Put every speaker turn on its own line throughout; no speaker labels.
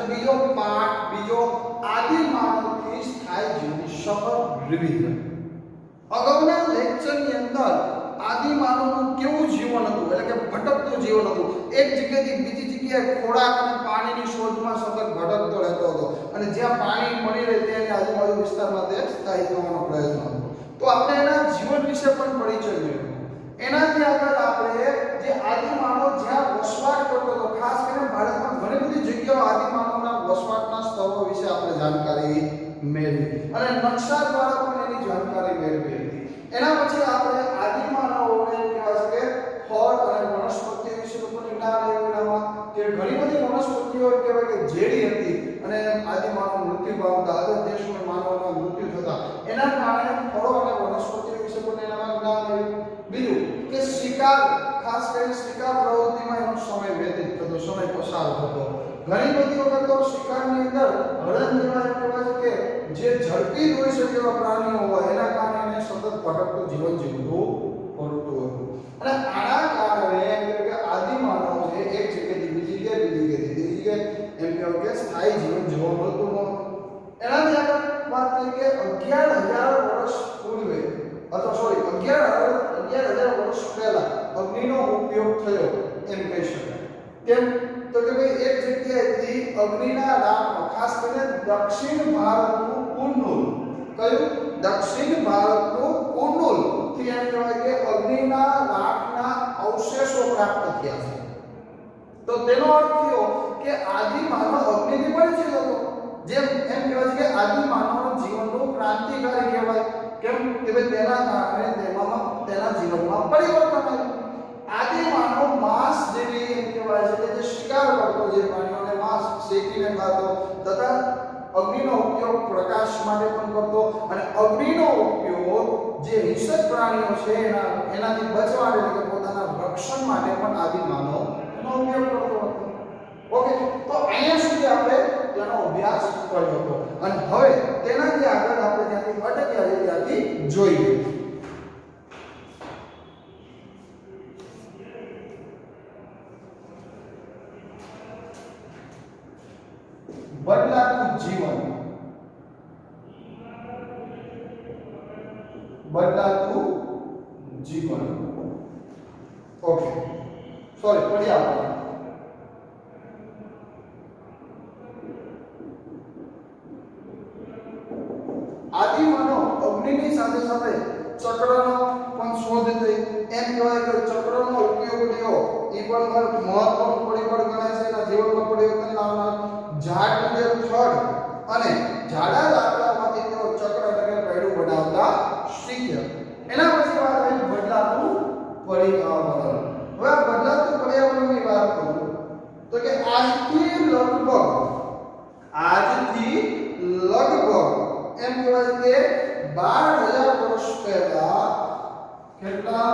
બીજો પાઠ બીજો આદિ માનવથી સ્થાયી જીવનની સફળ રિવિઝન. અગાઉના લેક્ચરની અંદર આદિ માનવનું કેવું જીવન હતું, એટલે કે ભટકતું જીવન હતું. એક જગ્યાએથી બીજી જગ્યાએ ખોરાક અને પાણીની શોધમાં સતત ભટકતો રહેતો હતો અને જ્યાં પાણી મળી રહે તેની આજુબાજુ વિસ્તારમાં તે સ્થાયી થવાનો પ્રયત્ન હતો. તો આપણે એના જીવન વિશે પણ પરિચય મેળવ્યો. એનાથી આગળ આપણે જે આદિ માનવ જ્યાં વસવાટ કરતો હતો, ખાસ કરીને ભારતમાં ઘણી બધી જગ્યાઓ આદિ માનવના વસવાટના સ્થળો વિશે આપણે જાણકારી મેળવી અને નકશા દ્વારા પણ એની જાણકારી મેળવી હતી. એના પછી આપણે આદિ માનવોને કહેવાય છે કે ફળ અને વનસ્પતિઓ વિશે પણ જ્ઞાન આવ્યું કે ઘણી બધી વનસ્પતિઓ કહેવાય કે ઝેરી હતી અને આદિ માનવ મૃત્યુ પામતા હતા, દેશમાં માનવના મૃત્યુ થતા. એના કારણે ફળો અને વનસ્પતિઓ વિશે પણ એનામાં જ્ઞાન આવ્યું. બીજું કે શિકાર, ખાસ કરીને શિકાર પ્રવૃત્તિમાં એનો સમય વ્યતીત થતો, સમય પસાર થતો. ઘણી બધી વખત તો શિકારની અંદર હરણ જેવા કહેવાય છે કે જે ઝડપી દોડી શકે એવા પ્રાણીઓ હોય એના કારણે એને સતત ભટકતું જીવન જીવવું પડતું હતું. અને આના કારણે કે આદિ માનવ છે એક જગ્યાએથી બીજી જગ્યાએ, બીજી જગ્યાએથી ત્રીજી જગ્યાએ એમ કહેવાય કે સ્થાયી જીવન જીવવા મળતું નહોતું. એનાથી આગળ વાત કરીએ કે 11,000 વર્ષ પૂર્વે અથવા સોરી 11,000 વર્ષ પહેલા અગ્નિનો ઉપયોગ થયો એમ કહી શકાય. કેમ તો કે ભાઈ એક જગ્યાએથી અગ્નિના રાખ, ખાસ કરીને દક્ષિણ ભારતનું કુર્નૂલ, કયું દક્ષિણ ભારતનું કુર્નૂલ થી એમ કહેવાય કે અગ્નિના રાખના અવશેષો પ્રાપ્ત થયા છે. તો તેનો અર્થ થયો કે આદિ માનવ અગ્નિથી પરિચિત હતો. જેમ એમ કહેવાય છે કે આદિ માનવનું જીવનનું ક્રાંતિકારી કહેવાય. કેમ કે ભાઈ તેના કારણે તેના જીવનમાં પરિવર્તન આવ્યું. આદિ માનવ માંસ જેવી એમ કહેવાય છે કે જે શિકાર કરતો, જે પ્રાણીઓને માંસ શેકીને ખાતો તથા અગ્નિનો ઉપયોગ પ્રકાશ માટે પણ કરતો અને અગ્નિનો ઉપયોગ જે હિંસક પ્રાણીઓ છે એનાથી બચવા એટલે કે પોતાના રક્ષણ માટે પણ આદિ માનવ એનો ઉપયોગ કરતો હતો. ઓકે, તો અહીંયા સુધી આપણે તેનો અભ્યાસ કર્યો હતો અને હવે તેનાથી આગળ આપણે ત્યાંથી અટક્યા છે ત્યાંથી જોઈએ. બદલાતું જીવન, બદલાતું જીવન. ઓકે, સોરી પર્યાવરણ. આદિ માનવ અગ્નિની સાથે સાથે ચક્રનો પણ શોધ થઈ. એમ કહેવાય કે ચક્રનો ઉપયોગ થયો એ પણ મહત્વનું પરિબળ ગણાય છે એના જીવનમાં પરિવર્તન લાવનાર. ઝાડનું જે થડ અને ઝાડા લાકડામાંથી તેઓ ચક્ર એટલે કે પૈડું બનાવતા શીખ્યા. એના પછી વાત આવી બદલાતું પર્યાવરણ. હવે આ બદલાતું પર્યાવરણની વાત કરું તો કે આજથી લગભગ એમ કહેવાય કે 12,000 વર્ષ પહેલા, કેટલા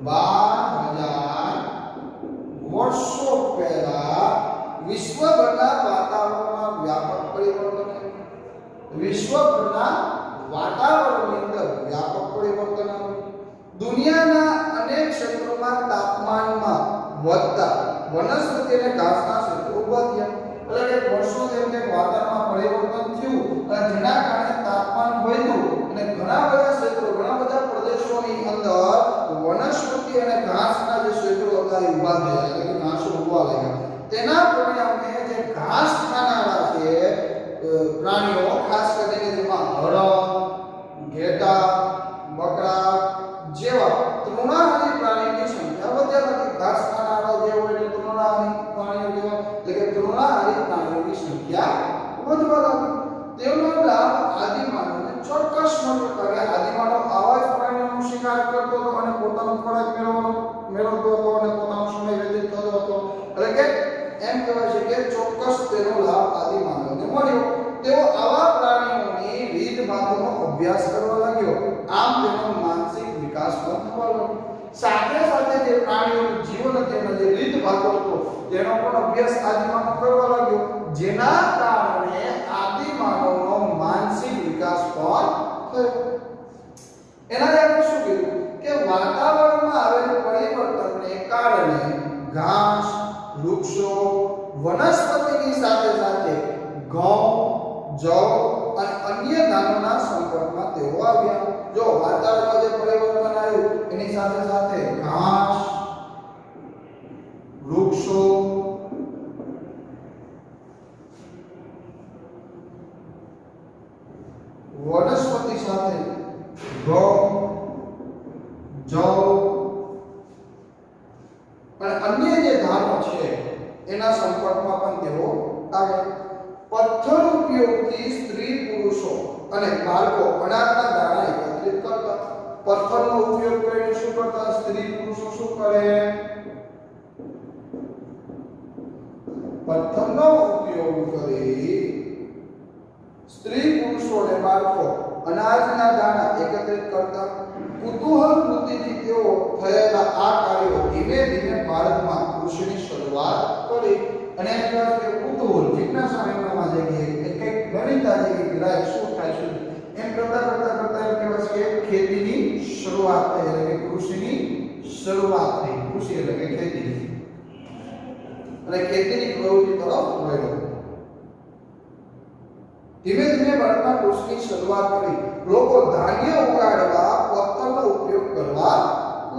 12,000 વર્ષો પહેલા વિશ્વભરના વાતાવરણમાં વ્યાપક પરિવર્તન આવ્યું. વિશ્વભરના વાતાવરણની અંદર વ્યાપક પરિવર્તન આવ્યું. દુનિયાના અનેક ક્ષેત્રોમાં તાપમાનમાં વધતા વનસ્પતિ અને ઘાસના ક્ષેત્રો ઉભા થયા. એટલે કે વર્ષો જેમ કે વાતાવરણમાં પરિવર્તન થયું અને જેના કારણે તાપમાન વધ્યું અને ઘણા બધા ક્ષેત્રો, ઘણા બધા પ્રદેશોની અંદર વનસ્પતિ અને ઘાસના જે ક્ષેત્રો હતા એ ઉભા થયા, એટલે કે ઘાસો ઉગવા લાગ્યા. તેના પરિણામે જે ઘાસ ખાનારા છે પ્રાણીઓ, ખાસ કરીને જેમાં હરણ, ઘેટા, બકરા જેવા તૃણાહારી પ્રાણીઓની સંખ્યા વધ્યા હતી. ઘાસ ખાનારા જે હોય તે તૃણાહારી પ્રાણીઓ કહેવાય, એટલે કે તૃણાહારી પ્રાણીઓની સંખ્યા વધવા લાગી. તેનો લાભ આદિ માનવને ચોક્કસ મળતો હતો કે આદિ માનવ આવા જ પ્રાણીઓનો શિકાર કરતો હતો અને પોતાનો ખોરાક મેળવતો હતો અને પોતાનો સમય વ્યતીત થતો હતો. એટલે કે એમ કહેવાય છે કે ચોક્કસ તેનો લાભ આદિ માનવને મળ્યો. તેઓ આવા પ્રાણીઓની રીતભાતોનો અભ્યાસ કરવા લાગ્યો. આમ તેનો માનસિક વિકાસ પણ થવા લાગ્યો. સાથે સાથે જે પ્રાણીઓનું જીવન તેનો જે રીતભાતો હતો તેનો પણ અભ્યાસ આદિ માનવ કરવા લાગ્યો, જેના કારણે આદિ માનવનો માનસિક વિકાસ પણ થયો. એનાથી આપણે શું કીધું કે વાતાવરણમાં આવેલ પરિવર્તનને કારણે ઘાસ, વૃક્ષો, વનસ્પતિની સાથે સાથે ઘઉં, જવ અને અન્ય ધાન્યોના સંપર્કમાં તેઓ આવ્યા. જો વાતાવરણમાં જે પરિવર્તન આવ્યું એની સાથે સાથે ઘાસ, વૃક્ષો, વનસ્પતિ સાથે ઘઉં, જવ અને અન્ય જે ધાનો છે એના સંપર્કમાં પણ તેઓ આવે. પથ્થર ઉપયોગથી સ્ત્રી પુરુષો અને બાળકો અનાજના દાણા એકત્રિત કરતા. પથ્થરનો ઉપયોગ કરીને શું કરતા? સ્ત્રી પુરુષો શું કરે? પથ્થરનો ઉપયોગ કરી સ્ત્રી પુરુષો અને બાળકો અનાજના દાણા એકત્રિત કરતા. કુતૂહલ વૃત્તિથી તેઓ થયેલા આ કાર્યો ધીમે ધીમે ભારતમાં કૃષિની શરૂઆત કરી. અને એ કહેવાય કે કુતૂહલ જિજ્ઞાસા એમનામાં જાગી કે કંઈક ગણિતા જાગી કે લાય શું થાય છે એમ કરતા એમ કહેવાય કે ખેતીની શરૂઆત થઈ એટલે કે કૃષિની શરૂઆત થઈ. કૃષિ એટલે કે ખેતી અને ખેતીની પ્રવૃત્તિ તરફ વળ્યો. ધીમે ધીમે ભારતમાં કૃષિની શરૂઆત કરી. લોકો ધાન્ય ઉગાડવા પથ્થરનો ઉપયોગ કરવા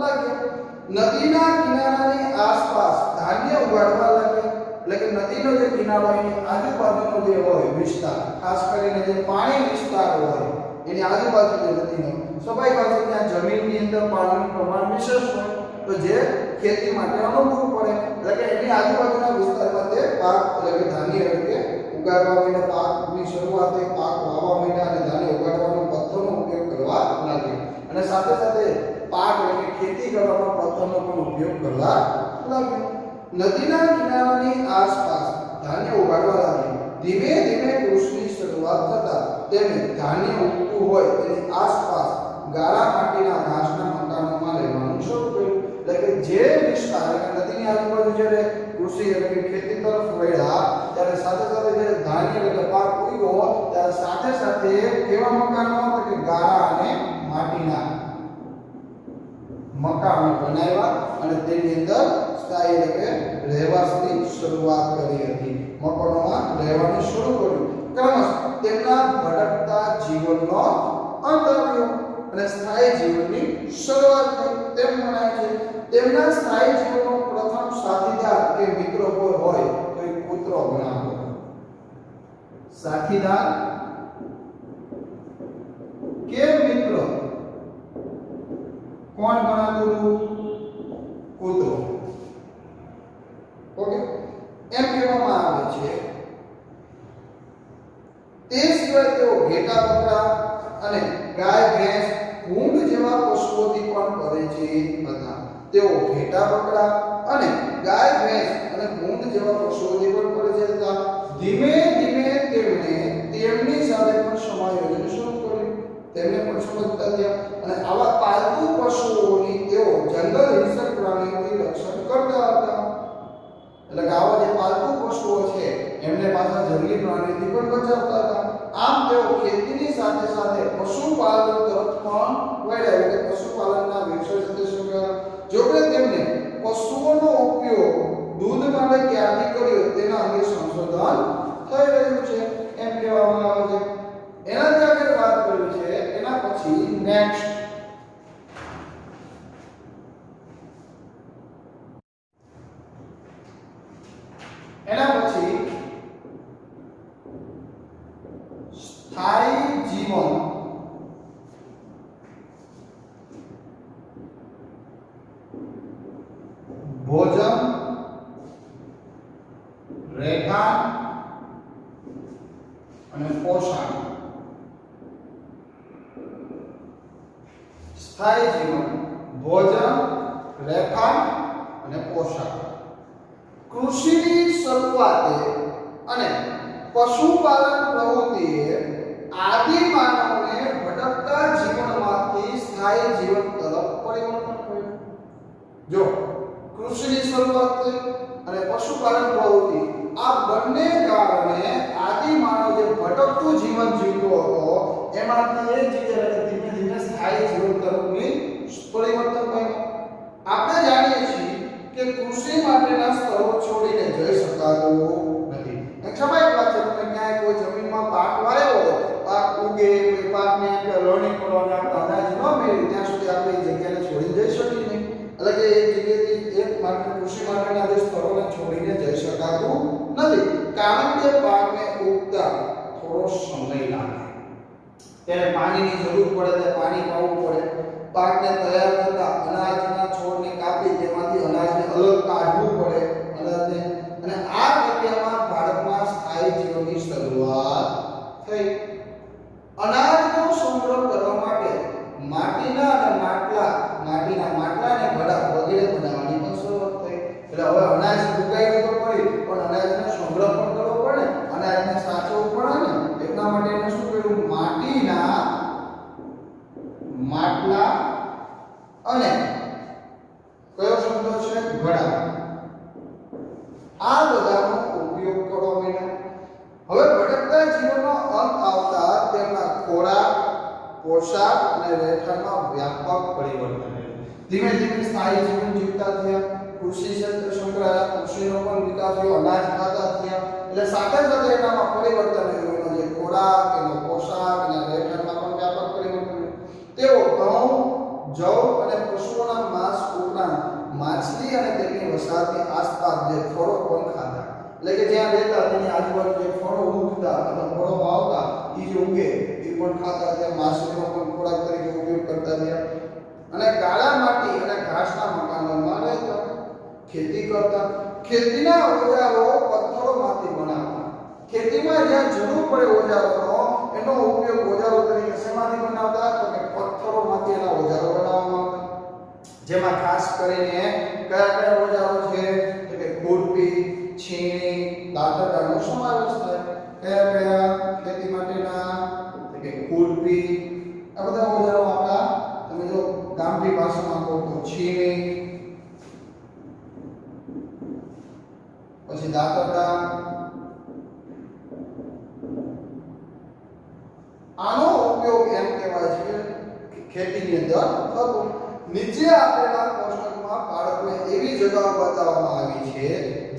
લાગ્યા. નદીના કિનારાની આસપાસ ધાન્ય ઉગાડવા લાગ્યા. એટલે કે નદીનો જે કિનારો એની આજુબાજુનો જે હોય વિસ્તાર, ખાસ કરીને જે પાણી વિસ્તાર હોય એની આજુબાજુ જે નદીનો સ્વાભાવિક વાત છે ત્યાં જમીનની અંદર પાણીનું પ્રમાણ વિશેષ હોય તો જે ખેતી માટે અનુકૂળ પડે એટલે કે એની આજુબાજુના વિસ્તારમાં તે પાક એટલે કે ધાન્ય એટલે કે ઉગાડવા માટે પાકની શરૂઆતે પાક વાવવા માટે અને ધાન્ય ઉગાડવાનો પથ્થરનો ઉપયોગ કરવા લાગ્યા. અને સાથે સાથે પાક એટલે કે ખેતી કરવામાં પથ્થરનો પણ ઉપયોગ કરવા લાગ્યા. નદીના કિનારાની આસપાસ ધાન્ય ઉગાડવા લાગ્યા. ધીમે ધીમે કૃષિની શરૂઆત થતા તેમને ધાન્ય ઉગતું હોય તેની આસપાસ ગાળા માટીના ઘાસના મકાનોમાં રહેવાનું શરૂ કર્યું. એટલે કે જે વિસ્તાર એટલે નદીની આજુબાજુ જ્યારે કૃષિ એટલે કે ખેતી તરફ વળ્યા ત્યારે સાથે સાથે જે ધાન્ય એટલે કે પાક ઉગ્યો ત્યારે સાથે સાથે કેવા મકાનો તો કે ગાળા અને માટીના મકાનો બનાવ્યા અને તેની અંદર સ્થાયી એટલે કે રહેવાસની શરૂઆત કરી હતી. મકાનોમાં રહેવાનું શરૂ કર્યું. ક્રમશઃ તેમના ભટકતા જીવનનો અંત આવ્યો અને સ્થાયી જીવનની શરૂઆત થઈ તેમ મનાય છે. તેમના સ્થાયી જીવનનો પ્રથમ સાથીદાર કે મિત્ર કોઈ હોય તો એ કૂતરો ગણાતો. સાથીદાર કે મિત્ર કોણ ગણાતું? કૂતરો. ઓકે, એમ કહેવામાં આવે છે. તે સિવાય તેઓ ઘેટા બકરા અને ગાય ભેંસ ઊંટ જેવા પશુઓથી પણ પરિચિત હતા. તેઓ ઘેટા બકરા અને ગાય ભેંસ અને ઊંટ જેવા પશુઓથી પણ પરિચિત હતા. ધીમે ધીમે તેમણે તેમની સાથે પણ સમાયોજન શરૂ કર્યું. તેમને પણ સમજતા થયા અને આવા પાલતુ પશુઓની તેઓ જંગલ હિંસક પ્રાણીઓથી રક્ષણ કરતા હતા. એટલે કે આવા જે પાલતુ પશુઓ છે એમને પાછા જંગલી પ્રાણીઓથી પણ બચાવતા હતા. આમ તેઓ ખેતીની સાથે સાથે પશુપાલન તરફ પણ વળ્યા એટલે પશુપાલનના વ્યવસાય સાથે સંકળાયા. જોકે તેમને પશુઓનો ઉપયોગ દૂધ માટે ક્યારથી કર્યો તેના અંગે સંશોધન થઈ રહ્યું છે એમ કહેવામાં આવે છે. એનાથી આગળ વાત કરી છે. એના પછી નેક્સ્ટ સ્થાયી જીવન. ભોજન, રહેઠાણ અને પોષણ. સ્થાયી જીવન, ભોજન, રહેઠાણ અને પોષણ. કૃષિની શરૂઆતે અને પશુપાલન પ્રવૃત્તિએ આદિ માનવને ભટકતા જીવનમાંથી સ્થાયી જીવન તરફ પરિવર્તન કર્યું. જો કૃષિની શરૂઆત થઈ અને પશુપાલન પ્રવૃત્તિ આ બંને કારણે આદિ માનવ જે ભટકતું જીવન જીવતો હતો એમાંથી એ ધીમે ધીમે સ્થાયી જીવન તરફની પરિવર્તન થયું. આપણે જાણીએ છીએ કે કૃષિ માટેના સ્થળો છોડીને જઈ શકાતું નથી. એક સ્વાભાવિક વાત છે, તમે ક્યાંય કોઈ જમીનમાં પાક વાવ્યો હોય, પાક ઉગે, એ પાકને લણણી કરવાનો અનાજ ન મળે ત્યાં સુધી આપણે એ જગ્યાને છોડીને જઈ શકીએ નહીં. એટલે કે એક જગ્યાએથી એક માટે કૃષિ માટેના જે સ્થળોને છોડીને જઈ શકાતું નથી, કારણ કે પાકને ઉગતા થોડો સમય લાગે, ત્યારે પાણીની જરૂર પડે, ત્યારે પાણી પાવું પડે, પાકને તૈયાર થતા અનાજના છોડને કાપી તેમાંથી અનાજને અલગ કાઢવું પડે અનાજને, અને આ પ્રક્રિયામાં ભારતમાં સ્થાયી જીવનની શરૂઆત થઈ. અનાજનો સંગ્રહ કરવા માટે માટીના માટલા અને ઘડા વગેરે બનાવવાની પણ શરૂઆત થઈ. એટલે હવે અનાજ ઉગાડી તો પડી, પણ અનાજનો સંગ્રહ પણ કરવો પડે, અનાજને સાચવવું પડે ને, એટલા માટે એને શું કર્યું? માટીના માટલા અને કયો શબ્દ છે? ઘડા, આ બધાનો ઉપયોગ કરવા માંડ્યા. હવે ભટકતા જીવનનો અંત આવતા તેમના ખોરાક, પોશાક અને રહેઠાણમાં વ્યાપક પરિવર્તન થયું. ધીમે ધીમે સ્થાયી જીવન જીવતા થયા, કૃષિ ક્ષેત્ર સંકળાયા, કૃષિનો પણ વિકાસ થયો, અનાજ ખાતા થયા, એટલે સાથે સાથે એનામાં પરિવર્તન થયું. એનો જે ખોરાક, એનો પોશાક અને રહેઠાણમાં પણ વ્યાપક પરિવર્તન થયું. તેઓ ઘઉં, જવ અને પશુઓના માંસ ઉપરાંત માછલી અને તેમની વસાહતની આસપાસ જે ફળો પણ ખાતા, એટલે કે જ્યાં રહેતા તેની આજુબાજુ જે ફળો ઉગતા અથવા ફળો આવતા એ જે ઉગે એ પણ ખાતા, ત્યાં માછલીનો પણ ખોરાક તરીકે ઉપયોગ કરતા થયા. અને કાળા માટી અને ઘાસના મકાનોમાં રહેતા, ખેતી કરતા, ખેતીના ઓજારો પથ્થરોમાંથી બનાવતા. ખેતીમાં જ્યાં જરૂર પડે ઓજારોનો, એનો ઉપયોગ ઓજારો તરીકે શેમાંથી બનાવતા? તો કે પથ્થરોમાંથી એના ઓજારો બનાવવામાં આવતા, જેમાં ખાસ કરીને કયા કયા ઓજારો છે? તો કે ખુરપી, છીણી, દાંતરડાનો સમાવેશ થાય. કયા કયા ખેતી માટેના? તો કે ખુરપી, આ બધા ઓજારો આપણા, તમે જો ગામઠી ભાષામાં કહો તો છીણી, પછી દાંતરડા. આનો ઉપયોગ એમ કહેવાય છે કે ખેતીની અંદર થતો. નીચે આપેલા કોષ્ટકમાં બાળકોને એવી જગ્યાઓ બતાવવામાં આવી છે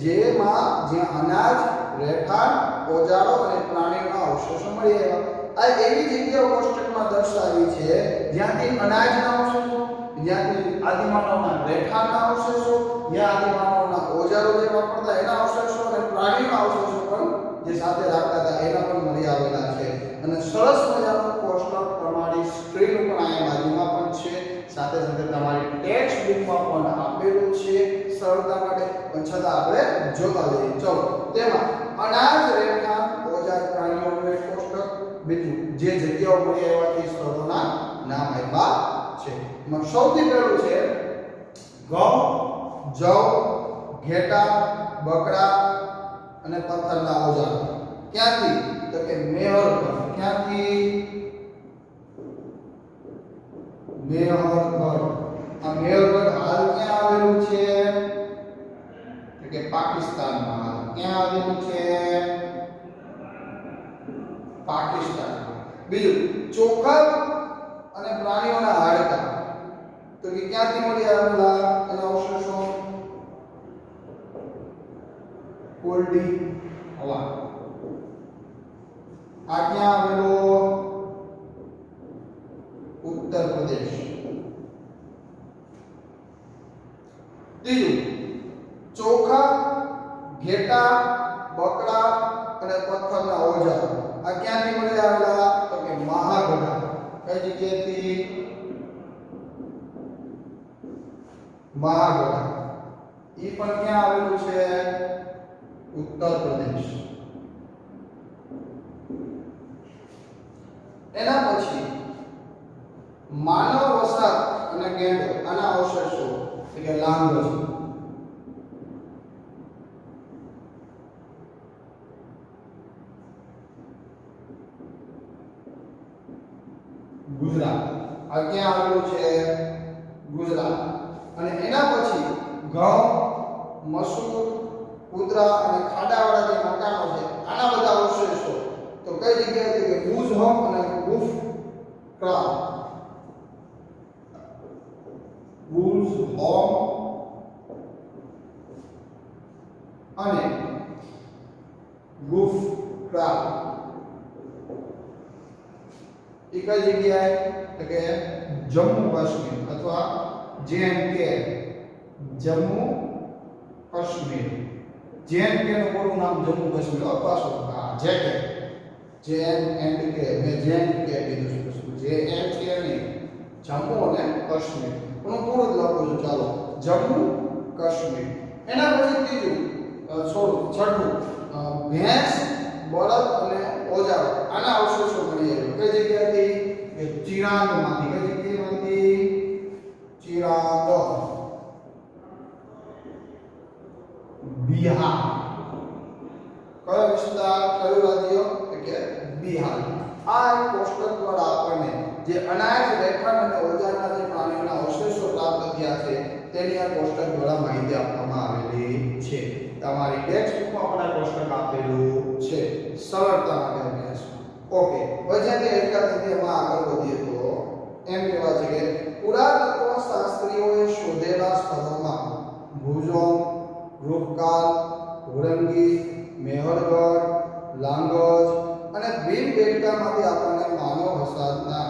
જ્યાં અનાજ, રહેઠાણ, ઓજારો અને પ્રાણીઓના અવશેષો મળી આવ્યા. આ એવી જગ્યાઓ કોષ્ટકમાં દર્શાવી છે જ્યાંથી અનાજના અવશેષો, જ્યાંથી આદિમાનવના રહેઠાણના અવશેષો, જ્યાં આદિમાનવના ઓજારો જે વાપરતા એના અવશેષો અને પ્રાણીઓના અવશેષો પણ જે સાથે રાખતા હતા એના પણ મળી આવેલા છે. અને સરસ મજાનું કોષ્ટક તમારી સ્ક્રીન ઉપર અહીંયા બાજુમાં પણ છે, સાથે સાથે તમારી ટેક્સ્ટ બુકમાં પણ આપેલું છે સરળતા માટે, પણ છતાં આપણે જોતા જઈએ. ચલો, તેમાં અનાજ, રહેઠાણ, ઓજાર, પ્રાણીઓનું એક કોષ્ટક, બીજું જે જગ્યાઓ મળી આવ્યાથી સ્થળોના નામ આપ્યા છે. એમાં સૌથી પહેલું છે ઘઉં, જવ, ઘેટા, બકડા અને પથ્થરના ઓજારો. ક્યાંથી? તો કે મેહરગઢ. ક્યાંથી? મેહરગઢ. આ મેહરગઢ હાલ ક્યાં આવેલું છે? તો કે પાકિસ્તાનમાં. ક્યાં આવેલું છે? પાકિસ્તાનમાં. બીજું ચોખા અને પ્રાણીઓના હાડકા, તો કે ક્યાંથી મળી આવેલા એના અવશેષો? કોલડી હવા. આ ક્યાં આવેલો? ઉત્તર પ્રદેશ. ત્રીજું ચોખા, ઘેટા, બકડા અને પથ્થરના ઓજારો, આ ક્યાંથી મળી આવેલા? તો કે મહાગઢ. કઈ જગ્યાએથી? મહાગઢ. ઈ પણ ક્યાં આવેલું છે? ઉત્તર પ્રદેશ. એના પછી માનવ વસાહત અને ગેંડો, આના અવશેષો એટલે કે લાંગોજ. ગુજરાત. આ ક્યાં આવેલું છે? ગુજરાત. અને એના પછી ઘઉં, મસૂર, કૂતરા અને ખાડાવાળા જે મકાનો છે આના બધા અવશેષો તો કઈ જગ્યાએ? કે ભુજ હોમ અને ગુફ ક્રામ. ભુજ હોમ અને ગુફ્રા એક જ જગ્યાએ એટલે કે જમ્મુ કાશ્મીર અથવા JNK જમ્મુ કાશ્મીર JNK નું પૂરું નામ જમ્મુ કાશ્મીર અપાસો JNK મેં JNK કીધું છે JNK નહીં જમ્મુ અને કાશ્મીર એનું પૂરું જ લખું છું ચાલો જમ્મુ કાશ્મીર એના પછી ત્રીજું છઠ્ઠું ભેંસ બળદ અને ઓજારો આના અવશેષો મળી આવ્યો કઈ જગ્યાએથી કે ચિરાંદમાંથી કઈ જગ્યાએથી ચિરાંદ બિહાર કયો વિસ્તાર કયું રાજ્ય કે બિહાર આ એક કોષ્ટક દ્વારા આપણને જે અનાજ રહેઠાણ અને ઓજારના જે પ્રાણીઓના અવશેષો પ્રાપ્ત થયા છે તેની આ કોષ્ટક દ્વારા માહિતી આપવામાં આવેલી છે તમારી ટેક્સ્ટ બુકમાં પણ આ કોષ્ટક આપેલું છે સરળતા માટે અભ્યાસ ઓકે વજનની એકાદશીમાં આગળ વધીએ તો એમ કહેવાય છે કે પુરાતત્વ શાસ્ત્રીઓએ શોધેલા સ્થળોમાં ભુજોંગ રૂપકાલ હોરંગી મેહરગઢ લાંગોજ અને ભીમબેટકામાંથી આપણને માનવ વસાહતના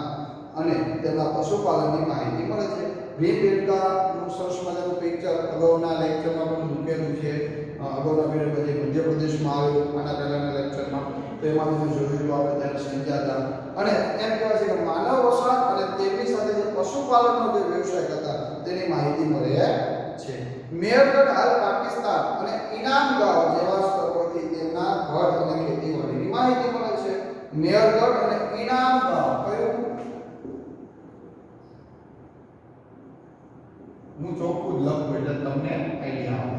અને તેમના પશુપાલનની માહિતી મળે છે ભીમબેટકાનું સરસ મજાનું પિક્ચર અગાઉના લેક્ચરમાં પણ મૂકેલું છે અગાઉના વિડીયો મધ્યપ્રદેશમાં આવ્યું આના પહેલાના લેક્ચરમાં તો એમાં તમે જોયું આપણે ત્યારે સમજાતા અને એમ કહેવાય છે કે માનવ વસાહત અને તેમની સાથે જે પશુપાલનનો જે વ્યવસાય હતા તેની માહિતી મળે છે મેહરગઢ હાલ પાકિસ્તાન અને ઇનામગાંવ જેવા સ્થળોથી તેમના ઘર અને ખેતીવાડીની માહિતી મળે છે મેહરગઢ અને ઇનામગાંવ કયું હું ચોખ્ખું જ લખું એટલે તમને આઈડિયા આવે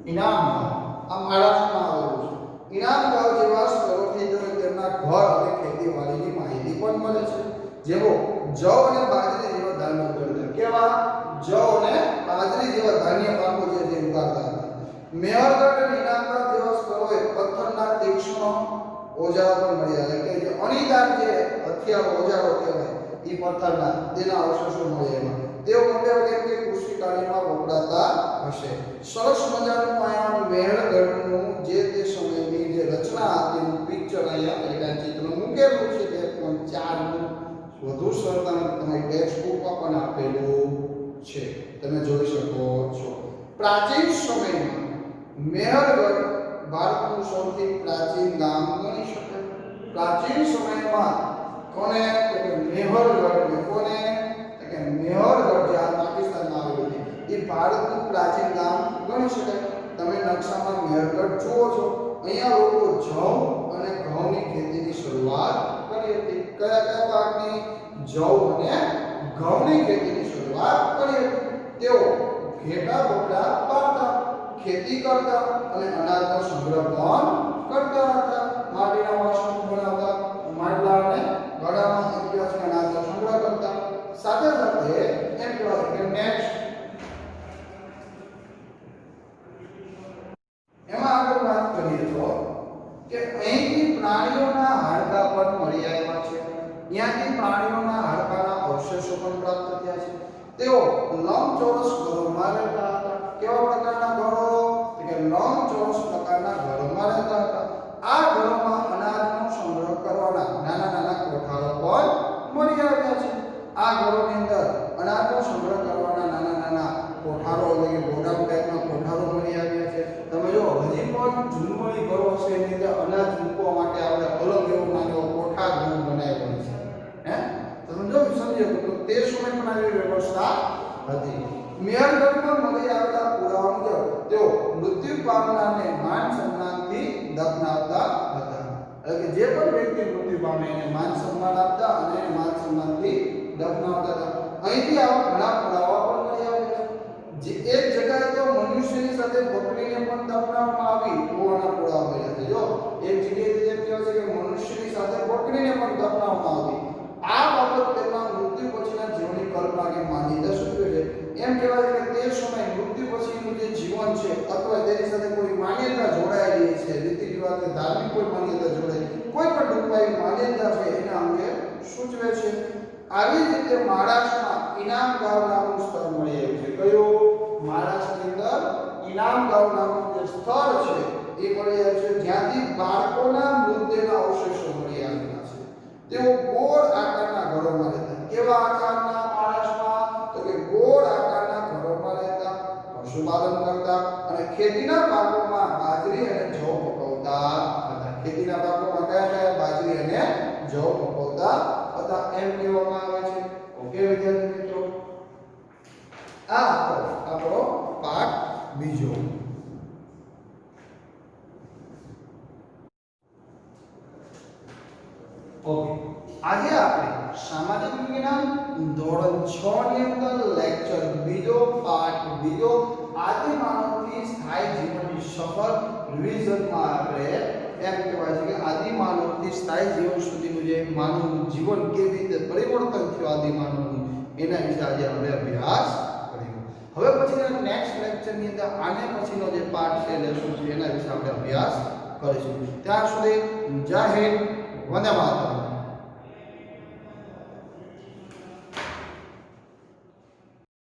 ઇનામગાંવ આ મહારાષ્ટ્રમાં આવેલું છે ઇનામગાંવ જેવા સ્થળોથી તેમના ઘર અને ખેતીવાડીની માહિતી પણ મળે છે જેવો જવ અને બાજરી જેવા ધાન્ય ઉગાડતા કેવા જવ અને બાજરી જેવા ધાન્ય પાકો જે ઉગાડતા હતા મેહરગઢ અને ઇનામગાંવ જેવા સ્થળોએ પથ્થરના તીક્ષ્ણ ઓજારો પણ મળ્યા એટલે કે જે અણીદાર જે હથિયારો ઓજારો કહેવાય એ પથ્થરના તેના અવશેષો મળ્યા તેઓ મોટે ભાગે કે કૃષિ કાર્યમાં વપરાતા હશે સરસ મજાનું આયા મેહરગઢનું જે તે સમયની જે રચના હતી પિક્ચર અહીંયા એટલે ચિત્ર મૂકેલું છે તે પણ 4 નું વધુ સરળતાથી તમારી ટેક્સ્ટ બુકમાં પણ આપેલું છે તમે જોઈ શકો છો પ્રાચીન સમયમાં મેહરગઢ ભારતનું સૌથી પ્રાચીન ગામ ગણી શકાય પ્રાચીન સમયમાં કોને મેહરગઢ કોને કે મેહરગઢ જે પાકિસ્તાનમાં આવેલું છે એ ભારતનું પ્રાચીન ગામ ગણી શકાય તમે નકશામાં મેહરગઢ જુઓ છો અહીંયા લોકો જવ અને ઘઉંની ખેતીની શરૂઆત કરી હતી કયા કયા પાકની જવ અને ઘઉંની ખેતીની શરૂઆત કરી હતી તેઓ ઘેટા બોકડા પાડતા ખેતી કરતા અને અનાજનો સંગ્રહ પણ કરતા હતા માટીના વાસણો બનાવતા માટલા અને ઘડામાં અભ્યાસ અનાજનો સંગ્રહ કરતા સાથે સાથે એમ કહેવાય કે નેક્સ્ટ એમાં આગળ વાત કરીએ તો કે અહીંથી પ્રાણીઓના હાડકાં પણ મળી આવ્યા છે ત્યાંથી પ્રાણીઓના હાડકાના અવશેષો પણ પ્રાપ્ત થયા છે તેઓ લંબચોરસ ઘરોમાં રહેતા હતા કેવા પ્રકારના ઘરો કે લંબચોરસ પ્રકારના ઘરોમાં રહેતા હતા આ ઘરોમાં અનાજનો સંગ્રહ કરવાના નાના નાના કોઠારો પણ મળી આવ્યા છે આ ઘરોની અંદર અનાજનો સંગ્રહ કરવાના નાના નાના કોઠારો એટલે કે ગોડાઉન ટાઈપના કોઠારો મળી આવ્યા છે તમે જો હજી પણ જૂનવાણી ઘરો હશે એની અંદર અનાજ મૂકવા માટે આપણે અલગ એવો નાનો કોઠા ઘર બનાવ્યો છે હે તમે જો સમજો તો તે સમય પણ આવી વ્યવસ્થા હતી મેહરગઢમાં મળી આવેલા પુરાવા મુજબ તેઓ મૃત્યુ પામનારને માન સન્માનથી દફનાવતા હતા એટલે કે જે પણ વ્યક્તિ મૃત્યુ પામે એને માન સન્માન આપતા અને માન સન્માનથી દફનાવતા હતા અહીંથી આવા ઘણા પુરાવા પણ મળી આવ્યા છે જે એક જગ્યાએ તો મનુષ્યની સાથે બકરીને પણ દફનાવવામાં આવી હોવાના પુરાવા મળ્યા છે જો એક જગ્યાએ જેમ કહેવાય છે કે મનુષ્યની સાથે બકરીને પણ દફનાવવામાં આવી આ બાબત તેમના મૃત્યુ પછીના જીવનની કલ્પના કે માન્યતા સૂચવે છે એમ કહેવાય છે કે તે સમય મૃત્યુ પછીનું જે જીવન છે અથવા તેની સાથે કોઈ માન્યતા જોડાયેલી છે રીતિ રિવાજ કે ધાર્મિક કોઈ માન્યતા જોડાયેલી કોઈ પણ ટૂંકાઈ માન્યતા છે એના અંગે સૂચવે છે આવી જ રીતે મહારાષ્ટ્રમાં ઇનામગાંવ નામનું સ્થળ મળી આવ્યું છે કયું મહારાષ્ટ્રની અંદર ઇનામ ગાંવ નામનું જે સ્થળ છે એ મળી આવ્યું છે જ્યાંથી બાળકોના મૃતદેહના અવશેષો મળી આવેલા છે. તેઓ ગોળ આકારના ઘરોમાં રહેતા. કેવા આકારના મહારાષ્ટ્રમાં? તો કે ગોળ આકારના ઘરોમાં રહેતા, પશુપાલન કરતા અને ખેતીના પાકોમાં બાજરી અને જવ પકવતા હતા. ખેતીના પાકોમાં કયા કયા? બાજરી અને જવ પકવતા હતા એમ કહેવામાં આવે છે. ઓકે વિદ્યાર્થી મિત્રો, આ આપણો પાઠ બીજો. ઓકે, આજે આપણે સામાજિક વિજ્ઞાન ધોરણ 6 ની અંદર લેક્ચર બીજો પાઠ બીજો આદિ માનવથી સ્થાયી જીવનની સફર રિવિઝનમાં આપણે એમ કહેવાય છે કે આદિ માનવથી સ્થાયી જીવન સુધીનું જે માનવનું જીવન કેવી રીતે પરિવર્તન થયું આદિ માનવનું એના વિશે આજે આપણે અભ્યાસ કરીશું. હવે પછીના નેક્સ્ટ લેક્ચરની અંદર આને પછીનો જે પાઠ છે લેસન છે એના વિશે આપણે અભ્યાસ કરીશું. ત્યાં સુધી જય હિન્દ, વંદે માતરમ.